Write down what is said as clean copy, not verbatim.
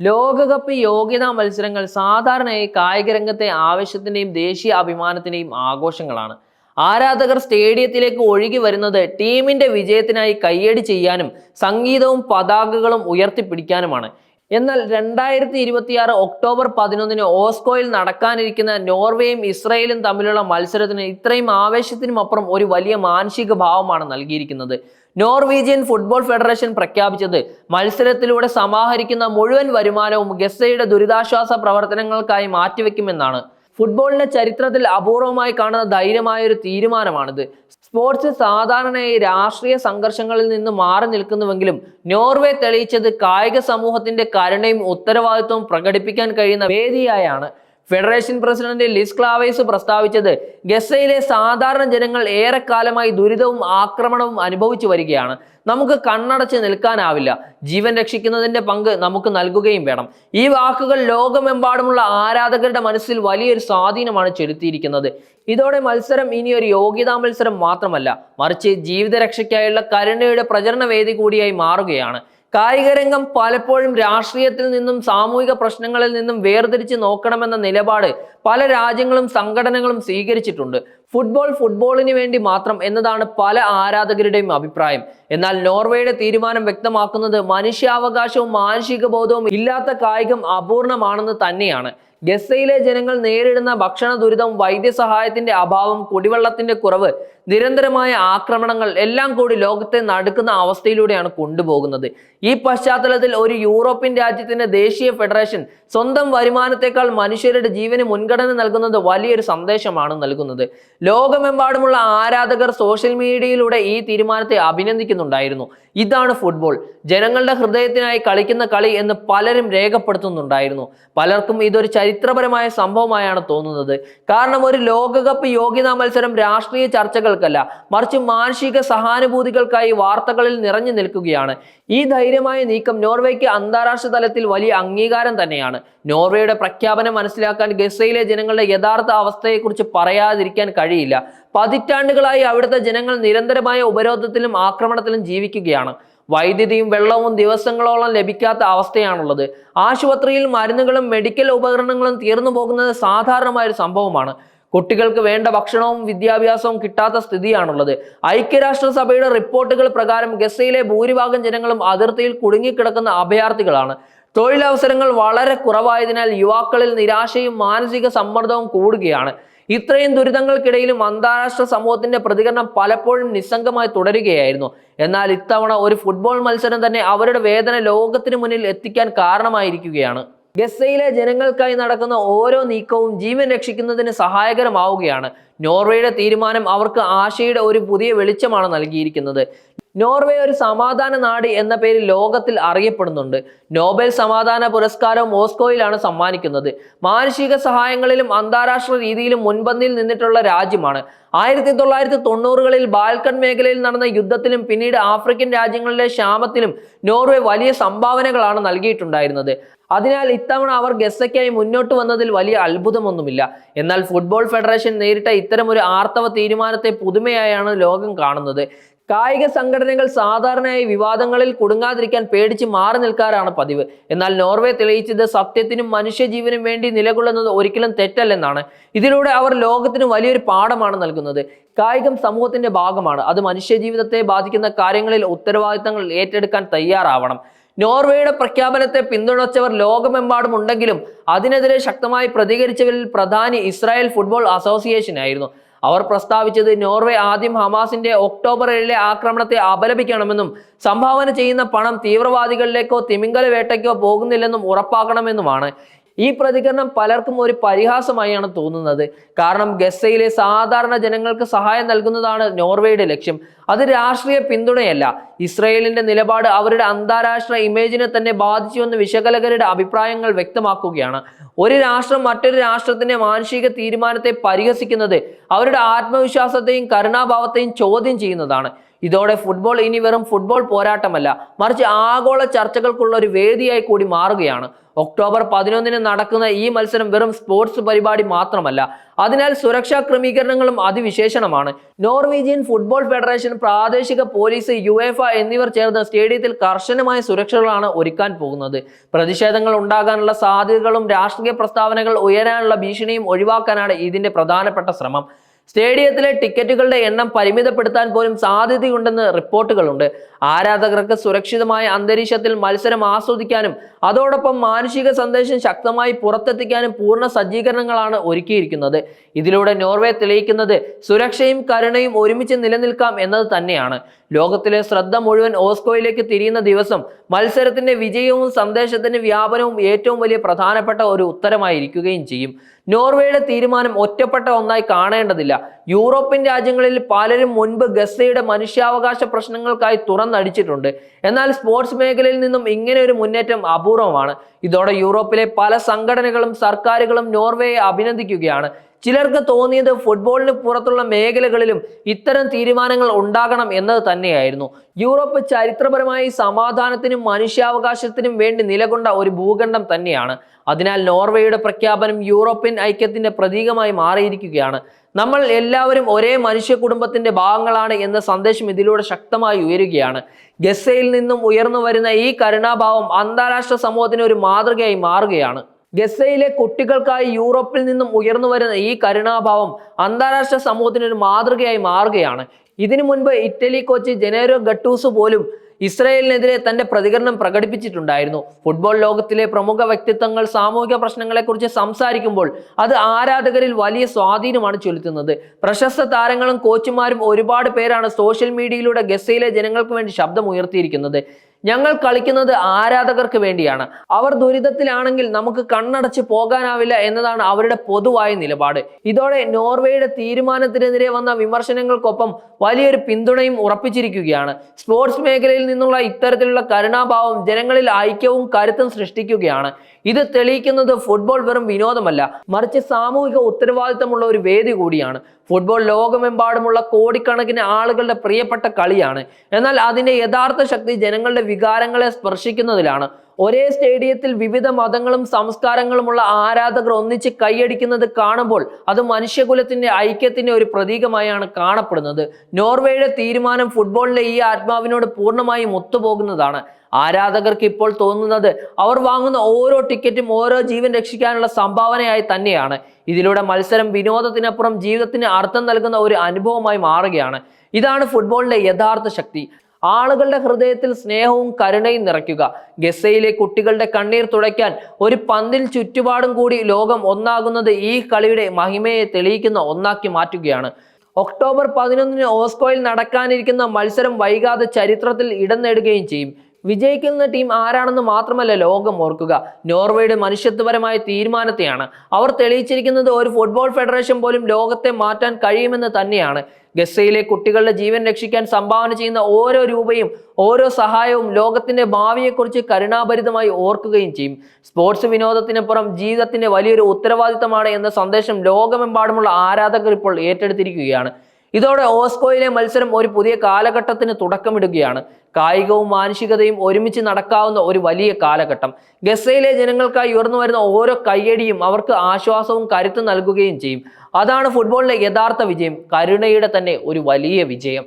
ലോകകപ്പ് യോഗ്യതാ മത്സരങ്ങൾ സാധാരണയായി കായിക രംഗത്തെ ആവേശത്തിന്റെയും ദേശീയ അഭിമാനത്തിന്റെയും ആഘോഷങ്ങളാണ്. ആരാധകർ സ്റ്റേഡിയത്തിലേക്ക് ഒഴുകി വരുന്നത് ടീമിന്റെ വിജയത്തിനായി കയ്യടി ചെയ്യാനും സംഗീതവും പതാകകളും ഉയർത്തിപ്പിടിക്കാനുമാണ്. എന്നാൽ 2026 ഒക്ടോബർ 11 ഓസ്കോയിൽ നടക്കാനിരിക്കുന്ന നോർവേയും ഇസ്രയേലും തമ്മിലുള്ള മത്സരത്തിന് ഇത്രയും ആവേശത്തിനുമപ്പുറം ഒരു വലിയ മാനസിക ഭാവമാണ് നൽകിയിരിക്കുന്നത്. നോർവീജിയൻ ഫുട്ബോൾ ഫെഡറേഷൻ പ്രഖ്യാപിച്ചത് മത്സരത്തിലൂടെ സമാഹരിക്കുന്ന മുഴുവൻ വരുമാനവും ഗസയുടെ ദുരിതാശ്വാസ പ്രവർത്തനങ്ങൾക്കായി മാറ്റിവെക്കുമെന്നാണ്. ഫുട്ബോളിന്റെ ചരിത്രത്തിൽ അപൂർവമായി കാണുന്ന ധൈര്യമായ ഒരു തീരുമാനമാണിത്. സ്പോർട്സ് സാധാരണയായി രാഷ്ട്രീയ സംഘർഷങ്ങളിൽ നിന്ന് മാറി നിൽക്കുന്നുവെങ്കിലും നോർവേ തെളിയിച്ചത് കായിക സമൂഹത്തിന്റെ കരുണയും ഉത്തരവാദിത്വവും പ്രകടിപ്പിക്കാൻ കഴിയുന്ന വേദിയായാണ്. ഫെഡറേഷൻ പ്രസിഡന്റ് ലിസ് ക്ലാവേസ് പ്രസ്താവിച്ചത് ഗസയിലെ സാധാരണ ജനങ്ങൾ ഏറെക്കാലമായി ദുരിതവും ആക്രമണവും അനുഭവിച്ചു വരികയാണ്. നമുക്ക് കണ്ണടച്ച് നിൽക്കാനാവില്ല. ജീവൻ രക്ഷിക്കുന്നതിന്റെ പങ്ക് നമുക്ക് നൽകുകയും വേണം. ഈ വാക്കുകൾ ലോകമെമ്പാടുമുള്ള ആരാധകരുടെ മനസ്സിൽ വലിയൊരു സ്വാധീനമാണ് ചെലുത്തിയിരിക്കുന്നത്. ഇതോടെ മത്സരം ഇനി ഒരു യോഗ്യതാ മത്സരം മാത്രമല്ല, മറിച്ച് ജീവിത രക്ഷയ്ക്കായുള്ള കരുണയുടെ പ്രചരണ വേദി കൂടിയായി മാറുകയാണ്. കായിക രംഗം പലപ്പോഴും രാഷ്ട്രീയത്തിൽ നിന്നും സാമൂഹിക പ്രശ്നങ്ങളിൽ നിന്നും വേർതിരിച്ച് നോക്കണമെന്ന നിലപാട് പല രാജ്യങ്ങളും സംഘടനകളും സ്വീകരിച്ചിട്ടുണ്ട്. ഫുട്ബോളിന് വേണ്ടി മാത്രം എന്നതാണ് പല ആരാധകരുടെയും അഭിപ്രായം. എന്നാൽ നോർവേയുടെ തീരുമാനം വ്യക്തമാക്കുന്നത് മനുഷ്യാവകാശവും മാനസിക ബോധവും ഇല്ലാത്ത കായികം അപൂർണമാണെന്ന് തന്നെയാണ്. ഗസയിലെ ജനങ്ങൾ നേരിടുന്ന ഭക്ഷണ ദുരിതം, വൈദ്യസഹായത്തിന്റെ അഭാവം, കുടിവെള്ളത്തിന്റെ കുറവ്, നിരന്തരമായ ആക്രമണങ്ങൾ എല്ലാം കൂടി ലോകത്തെ നടുക്കുന്ന അവസ്ഥയിലൂടെയാണ് കൊണ്ടുപോകുന്നത്. ഈ പശ്ചാത്തലത്തിൽ ഒരു യൂറോപ്യൻ രാജ്യത്തിന്റെ ദേശീയ ഫെഡറേഷൻ സ്വന്തം വരുമാനത്തെക്കാൾ മനുഷ്യരുടെ ജീവന് മുൻഗണന നൽകുന്നത് വലിയൊരു സന്ദേശമാണ് നൽകുന്നത്. ലോകമെമ്പാടുമുള്ള ആരാധകർ സോഷ്യൽ മീഡിയയിലൂടെ ഈ തീരുമാനത്തെ അഭിനന്ദിക്കുന്നുണ്ടായിരുന്നു. ഇതാണ് ഫുട്ബോൾ, ജനങ്ങളുടെ ഹൃദയത്തിനായി കളിക്കുന്ന കളി എന്ന് പലരും രേഖപ്പെടുത്തുന്നുണ്ടായിരുന്നു. പലർക്കും ഇതൊരു ചരിത്രപരമായ സംഭവമായാണ് തോന്നുന്നത്. കാരണം ഒരു ലോകകപ്പ് യോഗ്യതാ മത്സരം രാഷ്ട്രീയ ചർച്ചകൾക്കല്ല, മറിച്ച് മാനസിക സഹാനുഭൂതികൾക്കായി വാർത്തകളിൽ നിറഞ്ഞു നിൽക്കുകയാണ്. ഈ ധൈര്യമായ നീക്കം നോർവേക്ക് അന്താരാഷ്ട്ര തലത്തിൽ വലിയ അംഗീകാരം തന്നെയാണ്. നോർവേയുടെ പ്രഖ്യാപനം മനസ്സിലാക്കാൻ ഗസയിലെ ജനങ്ങളുടെ യഥാർത്ഥ അവസ്ഥയെക്കുറിച്ച് പറയാതിരിക്കാൻ കഴിയില്ല. പതിറ്റാണ്ടുകളായി അവിടുത്തെ ജനങ്ങൾ നിരന്തരമായ ഉപരോധത്തിലും ആക്രമണത്തിലും ജീവിക്കുകയാണ്. വൈദ്യുതിയും വെള്ളവും ദിവസങ്ങളോളം ലഭിക്കാത്ത അവസ്ഥയാണുള്ളത്. ആശുപത്രിയിൽ മരുന്നുകളും മെഡിക്കൽ ഉപകരണങ്ങളും തീർന്നു പോകുന്നത് സാധാരണമായ ഒരു സംഭവമാണ്. കുട്ടികൾക്ക് വേണ്ട ഭക്ഷണവും വിദ്യാഭ്യാസവും കിട്ടാത്ത സ്ഥിതിയാണുള്ളത്. ഐക്യരാഷ്ട്രസഭയുടെ റിപ്പോർട്ടുകൾ പ്രകാരം ഗസയിലെ ഭൂരിഭാഗം ജനങ്ങളും അതിർത്തിയിൽ കുടുങ്ങിക്കിടക്കുന്ന അഭയാർത്ഥികളാണ്. തൊഴിലവസരങ്ങൾ വളരെ കുറവായതിനാൽ യുവാക്കളിൽ നിരാശയും മാനസിക സമ്മർദ്ദവും കൂടുകയാണ്. ഇത്രയും ദുരിതങ്ങൾക്കിടയിലും അന്താരാഷ്ട്ര സമൂഹത്തിന്റെ പ്രതികരണം പലപ്പോഴും നിസ്സംഗമായി തുടരുകയായിരുന്നു. എന്നാൽ ഇത്തവണ ഒരു ഫുട്ബോൾ മത്സരം തന്നെ അവരുടെ വേദന ലോകത്തിന് മുന്നിൽ എത്തിക്കാൻ കാരണമായിരിക്കുകയാണ്. ഗസയിലെ ജനങ്ങൾക്കായി നടക്കുന്ന ഓരോ നീക്കവും ജീവൻ രക്ഷിക്കുന്നതിന് സഹായകരമാവുകയാണ്. നോർവേയുടെ തീരുമാനം അവർക്ക് ആശയുടെ ഒരു പുതിയ വെളിച്ചമാണ് നൽകിയിരിക്കുന്നത്. നോർവേ ഒരു സമാധാന നാട് എന്ന പേരിൽ ലോകത്തിൽ അറിയപ്പെടുന്നുണ്ട്. നോബൽ സമാധാന പുരസ്കാരം മോസ്കോയിലാണ് സമ്മാനിക്കുന്നത്. മാനുഷിക സഹായങ്ങളിലും അന്താരാഷ്ട്ര രീതിയിലും മുൻപന്തിയിൽ നിന്നിട്ടുള്ള രാജ്യമാണ്. 1990കളിൽ ബാൽക്കൺ മേഖലയിൽ നടന്ന യുദ്ധത്തിലും പിന്നീട് ആഫ്രിക്കൻ രാജ്യങ്ങളിലെ ക്ഷാമത്തിലും നോർവേ വലിയ സംഭാവനകളാണ് നൽകിയിട്ടുണ്ടായിരുന്നത്. അതിനാൽ ഇത്തവണ അവർ ഗസയ്ക്കായി മുന്നോട്ട് വന്നതിൽ വലിയ അത്ഭുതമൊന്നുമില്ല. എന്നാൽ ഫുട്ബോൾ ഫെഡറേഷൻ നേരിട്ട ഇത്തരമൊരു ആർത്തവ തീരുമാനത്തെ പുതുമയായാണ് ലോകം കാണുന്നത്. കായിക സംഘടനകൾ സാധാരണയായി വിവാദങ്ങളിൽ കുടുങ്ങാതിരിക്കാൻ പേടിച്ച് മാറി നിൽക്കാറാണ് പതിവ്. എന്നാൽ നോർവേ തെളിയിച്ചത് സത്യത്തിനും മനുഷ്യജീവനും വേണ്ടി നിലകൊള്ളുന്നത് ഒരിക്കലും തെറ്റല്ലെന്നാണ്. ഇതിലൂടെ അവർ ലോകത്തിന് വലിയൊരു പാഠമാണ് നൽകുന്നത്. കായികം സമൂഹത്തിന്റെ ഭാഗമാണ്. അത് മനുഷ്യജീവിതത്തെ ബാധിക്കുന്ന കാര്യങ്ങളിൽ ഉത്തരവാദിത്തങ്ങൾ ഏറ്റെടുക്കാൻ തയ്യാറാവണം. നോർവേയുടെ പ്രഖ്യാപനത്തെ പിന്തുണച്ചവർ ലോകമെമ്പാടും ഉണ്ടെങ്കിലും അതിനെതിരെ ശക്തമായി പ്രതികരിച്ചവരിൽ പ്രധാനി ഇസ്രായേൽ ഫുട്ബോൾ അസോസിയേഷൻ ആയിരുന്നു. അവർ പ്രസ്താവിച്ചത് നോർവേ ആദ്യം ഹമാസിന്റെ ഒക്ടോബർ 7 ആക്രമണത്തെ അപലപിക്കണമെന്നും സംഭാവന ചെയ്യുന്ന പണം തീവ്രവാദികളിലേക്കോ തിമിംഗല വേട്ടയ്ക്കോ പോകുന്നില്ലെന്നും ഉറപ്പാക്കണമെന്നുമാണ്. ഈ പ്രതികരണം പലർക്കും ഒരു പരിഹാസമായാണ് തോന്നുന്നത്. കാരണം ഗസയിലെ സാധാരണ ജനങ്ങൾക്ക് സഹായം നൽകുന്നതാണ് നോർവേയുടെ ലക്ഷ്യം. അത് രാഷ്ട്രീയ പിന്തുണയല്ല. ഇസ്രയേലിന്റെ നിലപാട് അവരുടെ അന്താരാഷ്ട്ര ഇമേജിനെ തന്നെ ബാധിച്ചുവെന്ന് വിശകലകരുടെ അഭിപ്രായങ്ങൾ വ്യക്തമാക്കുകയാണ്. ഒരു രാഷ്ട്രം മറ്റൊരു രാഷ്ട്രത്തിന്റെ മാനുഷിക തീരുമാനത്തെ പരിഹസിക്കുന്നത് അവരുടെ ആത്മവിശ്വാസത്തെയും കരുണാഭാവത്തെയും ചോദ്യം ചെയ്യുന്നതാണ്. ഇതോടെ ഫുട്ബോൾ ഇനി വെറും ഫുട്ബോൾ പോരാട്ടമല്ല, മറിച്ച് ആഗോള ചർച്ചകൾക്കുള്ള ഒരു വേദിയായി കൂടി മാറുകയാണ്. ഒക്ടോബർ 11 നടക്കുന്ന ഈ മത്സരം വെറും സ്പോർട്സ് പരിപാടി മാത്രമല്ല, അതിനാൽ സുരക്ഷാ ക്രമീകരണങ്ങളും അതിവിശേഷണമാണ്. നോർവീജിയൻ ഫുട്ബോൾ ഫെഡറേഷൻ, പ്രാദേശിക പോലീസ്, യുവേഫ എന്നിവർ ചേർന്ന് സ്റ്റേഡിയത്തിൽ കർശനമായ സുരക്ഷകളാണ് ഒരുക്കാൻ പോകുന്നത്. പ്രതിഷേധങ്ങൾ ഉണ്ടാകാനുള്ള സാധ്യതകളും രാഷ്ട്രീയ പ്രസ്താവനകൾ ഉയരാനുള്ള ഭീഷണിയും ഒഴിവാക്കാനാണ് ഇതിന്റെ പ്രധാനപ്പെട്ട ശ്രമം. സ്റ്റേഡിയത്തിലെ ടിക്കറ്റുകളുടെ എണ്ണം പരിമിതപ്പെടുത്താൻ പോലും സാധ്യതയുണ്ടെന്ന് റിപ്പോർട്ടുകളുണ്ട്. ആരാധകർക്ക് സുരക്ഷിതമായ അന്തരീക്ഷത്തിൽ മത്സരം ആസ്വദിക്കാനും അതോടൊപ്പം മാനുഷിക സന്ദേശം ശക്തമായി പുറത്തെത്തിക്കാനും പൂർണ്ണ സജ്ജീകരണങ്ങളാണ് ഒരുക്കിയിരിക്കുന്നത്. ഇതിലൂടെ നോർവേ തെളിയിക്കുന്നത് സുരക്ഷയും കരുണയും ഒരുമിച്ച് നിലനിൽക്കാം എന്നത് തന്നെയാണ്. ലോകത്തിലെ ശ്രദ്ധ മുഴുവൻ ഓസ്ലോയിലേക്ക് തിരിയുന്ന ദിവസം മത്സരത്തിന്റെ വിജയവും സന്ദേശത്തിന്റെ വ്യാപനവും ഏറ്റവും വലിയ പ്രധാനപ്പെട്ട ഒരു ഉത്തരമായിരിക്കുകയും ചെയ്യും. നോർവേയുടെ തീരുമാനം ഒറ്റപ്പെട്ട ഒന്നായി കാണേണ്ടതില്ല. യൂറോപ്യൻ രാജ്യങ്ങളിൽ പലരും മുൻപ് ഗസയുടെ മനുഷ്യാവകാശ പ്രശ്നങ്ങൾക്കായി തുറന്നടിച്ചിട്ടുണ്ട്. എന്നാൽ സ്പോർട്സ് മേഖലയിൽ നിന്നും ഇങ്ങനെ ഒരു മുന്നേറ്റം അപൂർവമാണ്. ഇതോടെ യൂറോപ്പിലെ പല സംഘടനകളും സർക്കാരുകളും നോർവേയെ അഭിനന്ദിക്കുകയാണ്. ചിലർക്ക് തോന്നിയത് ഫുട്ബോളിന് പുറത്തുള്ള മേഖലകളിലും ഇത്തരം തീരുമാനങ്ങൾ ഉണ്ടാകണം എന്നത് തന്നെയായിരുന്നു. യൂറോപ്പ് ചരിത്രപരമായി സമാധാനത്തിനും മനുഷ്യാവകാശത്തിനും വേണ്ടി നിലകൊണ്ട ഒരു ഭൂഖണ്ഡം തന്നെയാണ്. അതിനാൽ നോർവേയുടെ പ്രഖ്യാപനം യൂറോപ്യൻ ഐക്യത്തിന്റെ പ്രതീകമായി മാറിയിരിക്കുകയാണ്. നമ്മൾ എല്ലാവരും ഒരേ മനുഷ്യ കുടുംബത്തിന്റെ ഭാഗങ്ങളാണ് എന്ന സന്ദേശം ഇതിലൂടെ ശക്തമായി ഉയരുകയാണ്. ഗസയിൽ നിന്നും ഉയർന്നു വരുന്ന ഈ കരുണാഭാവം അന്താരാഷ്ട്ര സമൂഹത്തിന് ഒരു മാതൃകയായി മാറുകയാണ്. ഗസയിലെ കുട്ടികൾക്കായി യൂറോപ്പിൽ നിന്നും ഉയർന്നു വരുന്ന ഈ കരുണാഭാവം അന്താരാഷ്ട്ര സമൂഹത്തിന് ഒരു മാതൃകയായി മാറുകയാണ്. ഇതിനു മുൻപ് ഇറ്റലി കോച്ച് ജെനേരോ ഗട്ടൂസോ പോലും ഇസ്രായേലിനെതിരെ തന്റെ പ്രതികരണം പ്രകടിപ്പിച്ചിട്ടുണ്ടായിരുന്നു. ഫുട്ബോൾ ലോകത്തിലെ പ്രമുഖ വ്യക്തിത്വങ്ങൾ സാമൂഹിക പ്രശ്നങ്ങളെക്കുറിച്ച് സംസാരിക്കുമ്പോൾ അത് ആരാധകരിൽ വലിയ സ്വാധീനമാണ് ചെലുത്തുന്നത്. പ്രശസ്ത താരങ്ങളും കോച്ചുമാരും ഒരുപാട് പേരാണ് സോഷ്യൽ മീഡിയയിലൂടെ ഗസയിലെ ജനങ്ങൾക്ക് വേണ്ടി ശബ്ദമുയർത്തിയിരിക്കുന്നത്. ഞങ്ങൾ കളിക്കുന്നത് ആരാധകർക്ക് വേണ്ടിയാണ്. അവർ ദുരിതത്തിലാണെങ്കിൽ നമുക്ക് കണ്ണടച്ച് പോകാനാവില്ല എന്നതാണ് അവരുടെ പൊതുവായ നിലപാട്. ഇതോടെ നോർവേയുടെ തീരുമാനത്തിനെതിരെ വന്ന വിമർശനങ്ങൾക്കൊപ്പം വലിയൊരു പിന്തുണയും ഉറപ്പിച്ചിരിക്കുകയാണ്. സ്പോർട്സ് മേഖലയിൽ നിന്നുള്ള ഇത്തരത്തിലുള്ള കരുണാഭാവം ജനങ്ങളിൽ ഐക്യവും കരുത്തും സൃഷ്ടിക്കുകയാണ്. ഇത് തെളിയിക്കുന്നത് ഫുട്ബോൾ വെറും വിനോദമല്ല, മറിച്ച് സാമൂഹിക ഉത്തരവാദിത്തമുള്ള ഒരു വേദി കൂടിയാണ്. ഫുട്ബോൾ ലോകമെമ്പാടുമുള്ള കോടിക്കണക്കിന് ആളുകളുടെ പ്രിയപ്പെട്ട കളിയാണ്. എന്നാൽ അതിന്റെ യഥാർത്ഥ ശക്തി ജനങ്ങളുടെ വികാരങ്ങളെ സ്പർശിക്കുന്നതിലാണ്. ഒരേ സ്റ്റേഡിയത്തിൽ വിവിധ മതങ്ങളും സംസ്കാരങ്ങളുമുള്ള ആരാധകർ ഒന്നിച്ച് കൈയടിക്കുന്നത് കാണുമ്പോൾ അത് മനുഷ്യകുലത്തിന്റെ ഐക്യത്തിന്റെ ഒരു പ്രതീകമായാണ് കാണപ്പെടുന്നത്. നോർവേയുടെ തീരുമാനം ഫുട്ബോളിലെ ഈ ആത്മാവിനോട് പൂർണ്ണമായും ഒത്തുപോകുന്നതാണ്. ആരാധകർക്ക് ഇപ്പോൾ തോന്നുന്നത് അവർ വാങ്ങുന്ന ഓരോ ടിക്കറ്റും ഓരോ ജീവൻ രക്ഷിക്കാനുള്ള സംഭാവനയായി തന്നെയാണ്. ഇതിലൂടെ മത്സരം വിനോദത്തിനപ്പുറം ജീവിതത്തിന് അർത്ഥം നൽകുന്ന ഒരു അനുഭവമായി മാറുകയാണ്. ഇതാണ് ഫുട്ബോളിന്റെ യഥാർത്ഥ ശക്തി. ആളുകളുടെ ഹൃദയത്തിൽ സ്നേഹവും കരുണയും നിറയ്ക്കുക. ഗസയിലെ കുട്ടികളുടെ കണ്ണീർ തുടയ്ക്കാൻ ഒരു പന്തിൽ ചുറ്റുപാടും കൂടി ലോകം ഒന്നാകുന്നത് ഈ കളിയുടെ മഹിമയെ തെളിയിക്കുന്ന ഒന്നാക്കി മാറ്റുകയാണ്. ഒക്ടോബർ 11 ഓസ്ലോയിൽ നടക്കാനിരിക്കുന്ന മത്സരം വൈകാതെ ചരിത്രത്തിൽ ഇടം നേടുകയും ചെയ്യും. വിജയിക്കുന്ന ടീം ആരാണെന്ന് മാത്രമല്ല ലോകം ഓർക്കുക, നോർവേയുടെ മനുഷ്യത്വപരമായ തീരുമാനത്തെയാണ്. അവർ തെളിയിച്ചിരിക്കുന്നത് ഒരു ഫുട്ബോൾ ഫെഡറേഷൻ പോലും ലോകത്തെ മാറ്റാൻ കഴിയുമെന്ന് തന്നെയാണ്. ഗസയിലെ കുട്ടികളുടെ ജീവൻ രക്ഷിക്കാൻ സംഭാവന ചെയ്യുന്ന ഓരോ രൂപയും ഓരോ സഹായവും ലോകത്തിന്റെ ഭാവിയെക്കുറിച്ച് കരുണാഭരിതമായി ഓർക്കുകയും ചെയ്യും. സ്പോർട്സ് വിനോദത്തിനപ്പുറം ജീവിതത്തിന്റെ വലിയൊരു ഉത്തരവാദിത്തമാണ് എന്ന സന്ദേശം ലോകമെമ്പാടുമുള്ള ആരാധകർ ഇപ്പോൾ ഏറ്റെടുത്തിരിക്കുകയാണ്. ഇതോടെ ഓസ്ലോയിലെ മത്സരം ഒരു പുതിയ കാലഘട്ടത്തിന് തുടക്കമിടുകയാണ്. കായികവും മാനുഷികതയും ഒരുമിച്ച് നടക്കാവുന്ന ഒരു വലിയ കാലഘട്ടം. ഗസയിലെ ജനങ്ങൾക്കായി ഉയർന്നു വരുന്ന ഓരോ കയ്യടിയും അവർക്ക് ആശ്വാസവും കരുത്തും നൽകുകയും ചെയ്യും. അതാണ് ഫുട്ബോളിലെ യഥാർത്ഥ വിജയം, കരുണയുടെ തന്നെ ഒരു വലിയ വിജയം.